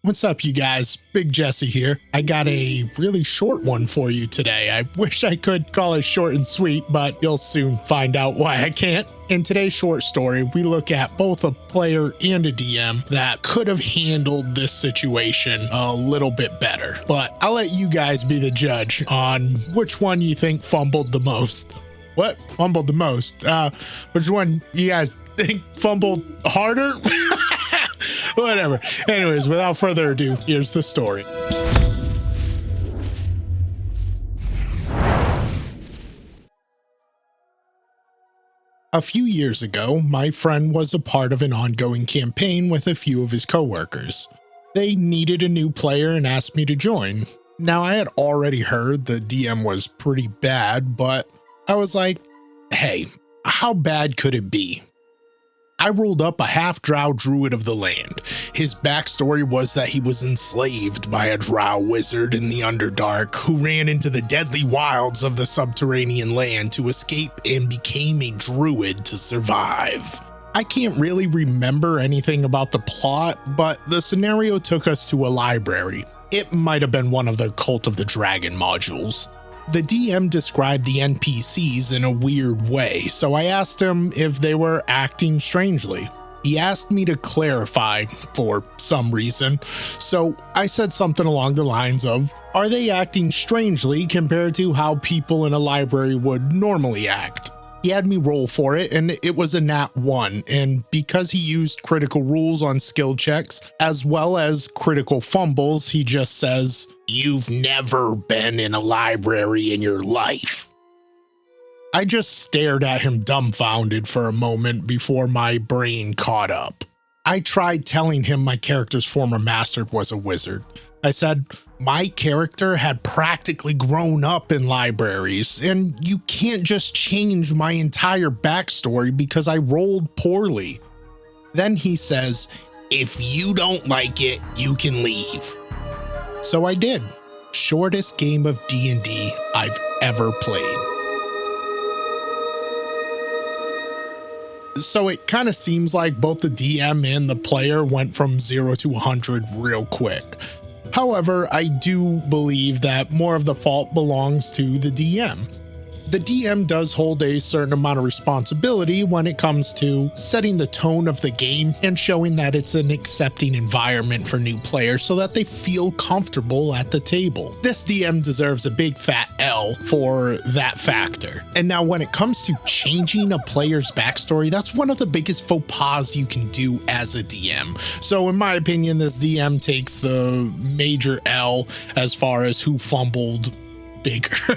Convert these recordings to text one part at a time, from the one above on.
What's up, you guys? Big Jesse here. I got a really short one for you today. I wish I could call it short and sweet, but you'll soon find out why I can't. In today's short story, we look at both a player and a DM that could have handled this situation a little bit better. But I'll let you guys be the judge on which one you think fumbled the most. What? Fumbled the most? Which one you guys think fumbled harder? Whatever. Anyways, without further ado, here's the story. A few years ago, my friend was a part of an ongoing campaign with a few of his coworkers. They needed a new player and asked me to join. Now, I had already heard the DM was pretty bad, but I was like, hey, how bad could it be? I rolled up a half-drow druid of the land. His backstory was that he was enslaved by a drow wizard in the Underdark who ran into the deadly wilds of the subterranean land to escape and became a druid to survive. I can't really remember anything about the plot, but the scenario took us to a library. It might have been one of the Cult of the Dragon modules. The DM described the NPCs in a weird way, so I asked him if they were acting strangely. He asked me to clarify for some reason, so I said something along the lines of, are they acting strangely compared to how people in a library would normally act? He had me roll for it, and it was a nat 1, and because he used critical rules on skill checks, as well as critical fumbles, he just says, "You've never been in a library in your life." I just stared at him dumbfounded for a moment before my brain caught up. I tried telling him my character's former master was a wizard. I said, my character had practically grown up in libraries, and you can't just change my entire backstory because I rolled poorly. Then he says, if you don't like it, you can leave. So I did. Shortest game of D&D I've ever played. So it kind of seems like both the DM and the player went from 0 to 100 real quick. However, I do believe that more of the fault belongs to the DM. The DM does hold a certain amount of responsibility when it comes to setting the tone of the game and showing that it's an accepting environment for new players so that they feel comfortable at the table. This DM deserves a big fat L for that factor. And now when it comes to changing a player's backstory, that's one of the biggest faux pas you can do as a DM. So in my opinion, this DM takes the major L as far as who fumbled bigger.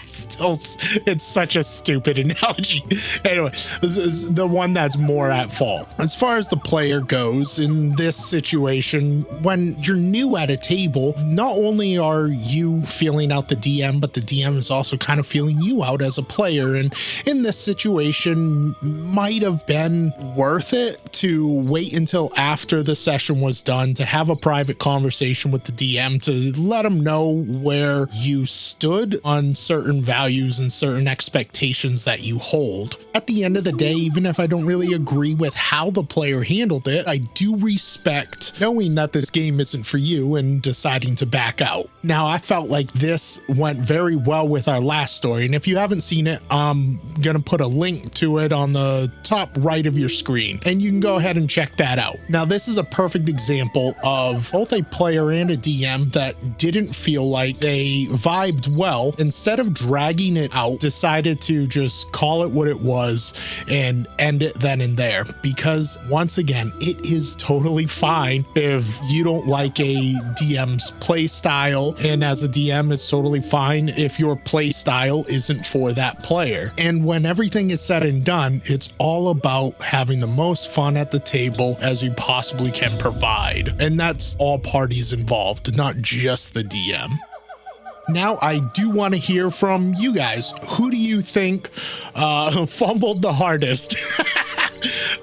Still, it's such a stupid analogy. Anyway, this is the one that's more at fault. As far as the player goes in this situation, when you're new at a table, not only are you feeling out the DM, but the DM is also kind of feeling you out as a player. And in this situation, might have been worth it to wait until after the session was done to have a private conversation with the DM to let them know where you stood on certain values and certain expectations that you hold. At the end of the day, even if I don't really agree with how the player handled it, I do respect knowing that this game isn't for you and deciding to back out. Now, I felt like this went very well with our last story, and if you haven't seen it, I'm gonna put a link to it on the top right of your screen, and you can go ahead and check that out. Now, this is a perfect example of both a player and a DM that didn't feel like they vibed well. Instead of dragging it out, decided to just call it what it was and end it then and there, because once again, it is totally fine if you don't like a DM's play style, and as a DM, it's totally fine if your play style isn't for that player. And when everything is said and done, it's all about having the most fun at the table as you possibly can provide, and that's all parties involved, not just the DM. Now, I do want to hear from you guys. Who do you think fumbled the hardest?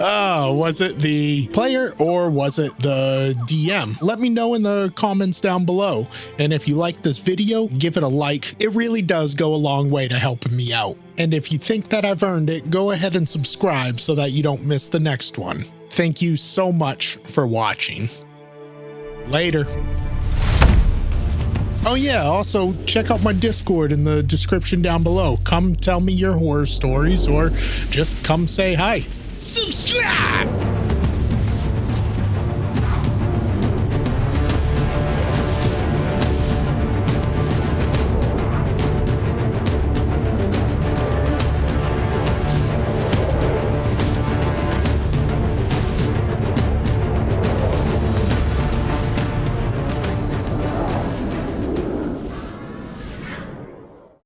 Was it the player or was it the DM? Let me know in the comments down below. And if you like this video, give it a like. It really does go a long way to helping me out. And if you think that I've earned it, go ahead and subscribe so that you don't miss the next one. Thank you so much for watching. Later. Oh yeah, also check out my Discord in the description down below. Come tell me your horror stories or just come say hi. Subscribe!